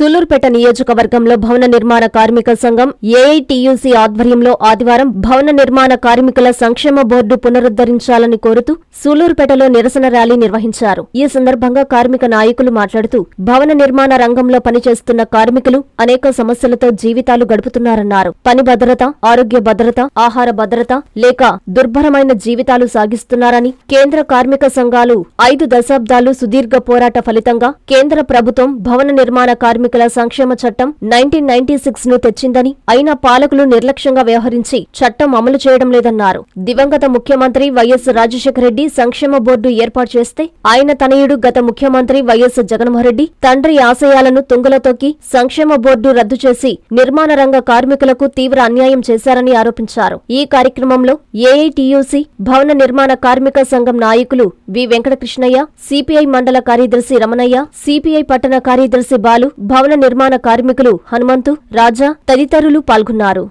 సూలూరుపేట నియోజకవర్గంలో భవన నిర్మాణ కార్మిక సంఘం ఏఐటీయూసీ ఆధ్వర్యంలో ఆదివారం భవన నిర్మాణ కార్మికుల సంక్షేమ బోర్డు పునరుద్ధరించాలని కోరుతూ సూలూరుపేటలో నిరసన ర్యాలీ నిర్వహించారు. ఈ సందర్భంగా కార్మిక నాయకులు మాట్లాడుతూ భవన నిర్మాణ రంగంలో పనిచేస్తున్న కార్మికులు అనేక సమస్యలతో జీవితాలు గడుపుతున్నారన్నారు. పని భద్రత, ఆరోగ్య భద్రత, ఆహార భద్రత లేక దుర్భరమైన జీవితాలు సాగిస్తున్నారని కేంద్ర కార్మిక సంఘాలు 5 దశాబ్దాలు సుదీర్ఘ పోరాట ఫలితంగా కేంద్ర ప్రభుత్వం భవన నిర్మాణ కార్మికుల సంక్షేమ చట్టం 1996 ను తెచ్చిందని, అయినా పాలకులు నిర్లక్ష్యంగా వ్యవహరించి చట్టం అమలు చేయడం లేదన్నారు. దివంగత ముఖ్యమంత్రి వైఎస్ రాజశేఖర రెడ్డి సంక్షేమ బోర్డు ఏర్పాటు చేస్తే ఆయన తనయుడు గత ముఖ్యమంత్రి వైఎస్ జగన్మోహన్రెడ్డి తండ్రి ఆశయాలను తుంగలో తొక్కి సంక్షేమ బోర్డు రద్దు చేసి నిర్మాణ రంగ కార్మికులకు తీవ్ర అన్యాయం చేశారని ఆరోపించారు. ఈ కార్యక్రమంలో ఏఐటీయూసీ భవన నిర్మాణ కార్మిక సంఘం నాయకులు వి వెంకటకృష్ణయ్య, సిపిఐ మండల కార్యదర్శి రమణయ్య, సిపిఐ పట్టణ కార్యదర్శి బాలు, భవన నిర్మాణ కార్మికులు హనుమంతు, రాజా తదితరులు పాల్గొన్నారు.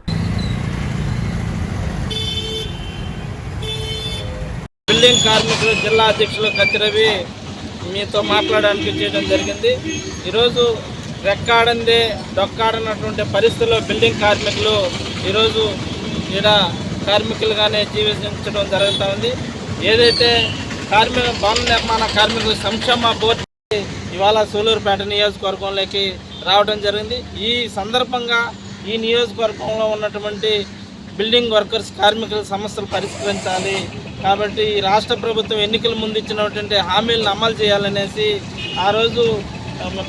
బిల్డింగ్ కార్మికులు జిల్లా అధ్యక్షులు కత్తిరవి మీతో మాట్లాడడానికి చేయడం జరిగింది. ఈరోజు రెక్కాడందే డొక్కాడనటువంటి పరిస్థితుల్లో బిల్డింగ్ కార్మికులు ఈరోజు ఈడ కార్మికులుగానే జీవించడం జరుగుతూ ఉంది. ఏదైతే భవన నిర్మాణ కార్మికుల సంక్షేమ బోర్డు ఇవాళ సూలూరుపేట నియోజకవర్గంలోకి రావడం జరిగింది. ఈ సందర్భంగా ఈ నియోజకవర్గంలో ఉన్నటువంటి బిల్డింగ్ వర్కర్స్ కార్మికుల సమస్యలు పరిష్కరించాలి కాబట్టి ఈ రాష్ట్ర ప్రభుత్వం ఎన్నికల ముందు ఇచ్చినటువంటి హామీలను అమలు చేయాలనేసి ఆ రోజు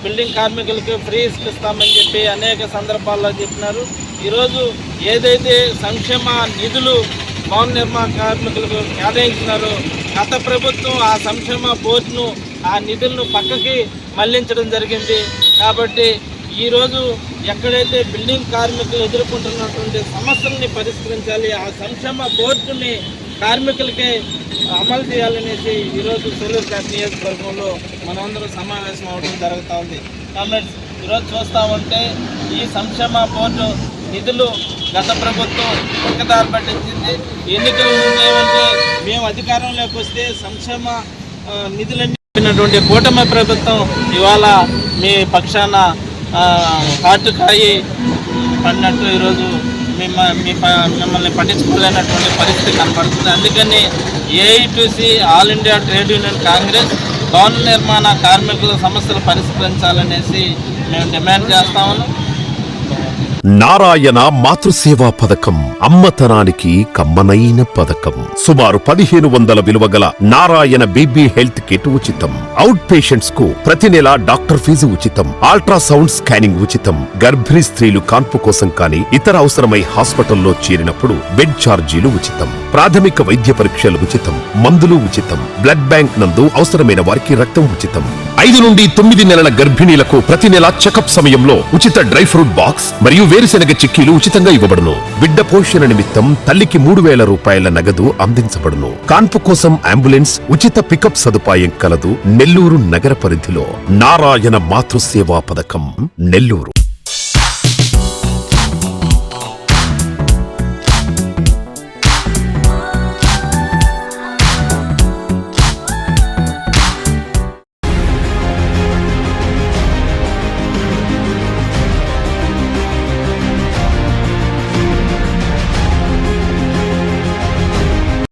బిల్డింగ్ కార్మికులకు ఫ్రీ ఇస్తామని చెప్పి అనేక సందర్భాల్లో చెప్పినారు. ఈరోజు ఏదైతే సంక్షేమ నిధులు భవన నిర్మాణ కార్మికులకు కేటాయించినారో గత ప్రభుత్వం ఆ సంక్షేమ బోర్డును ఆ నిధులను పక్కకి మళ్లించడం జరిగింది. కాబట్టి ఈరోజు ఎక్కడైతే బిల్డింగ్ కార్మికులు ఎదుర్కొంటున్నటువంటి సమస్యల్ని పరిష్కరించాలి, ఆ సంక్షేమ బోర్డుని కార్మికులకే అమలు చేయాలనేసి ఈరోజు సూలూరుపేట నియోజకవర్గంలో మనమందరం సమావేశం అవడం జరుగుతూ ఉంది. కాబట్టి ఈరోజు చూస్తూ ఉంటే ఈ సంక్షేమ బోర్డు నిధులు గత ప్రభుత్వం పక్కదారి పట్టించింది. ఎన్నికలు ఉండేవంటే మేము అధికారంలోకి వస్తే సంక్షేమ నిధులన్నీ కూటమి ప్రభుత్వం ఇవాళ మీ పక్షాన కాటుకాయి పడినట్టు ఈరోజు మిమ్మల్ని పట్టించుకోలేనటువంటి పరిస్థితి కనపడుతుంది. అందుకని AITUC all India trade union Congress భవన నిర్మాణ కార్మికుల సమస్యలు పరిష్కరించాలనేసి మేము డిమాండ్ చేస్తా ఉన్నాం. నారాయణ మాతృసేవా పథకం అమ్మతనానికి కమ్మనైన పథకం. సుమారు 1500 విలువగల నారాయణ బీబీ హెల్త్ కిట్ ఉచితం. అవుట్ పేషెంట్స్ కు ప్రతి నెల డాక్టర్ ఫీజు ఉచితం. అల్ట్రాసౌండ్ స్కానింగ్ ఉచితం. గర్భిణీ స్త్రీలు కాన్పు కోసం కానీ ఇతర అవసరమై హాస్పిటల్లో చేరినప్పుడు బెడ్ ఛార్జీలు ఉచితం. ప్రాథమిక వైద్య పరీక్షలు ఉచితం. మందులు ఉచితం. బ్లడ్ బ్యాంక్ నందు అవసరమైన వారికి రక్తం ఉచితం. 5 నుండి 9 నెలల గర్భిణీలకు ప్రతి నెల చెకప్ సమయంలో ఉచిత డ్రై ఫ్రూట్ బాక్స్ మరియు వేరుశెనగ చిక్కీలు ఉచితంగా ఇవ్వబడును. బిడ్డ పోషణ నిమిత్తం తల్లికి 3000 రూపాయల నగదు అందించబడును. కాన్పు కోసం అంబులెన్స్ ఉచిత పికప్ సదుపాయం కలదు. నెల్లూరు నగర పరిధిలో నారాయణ మాతృసేవా పథకం నెల్లూరు.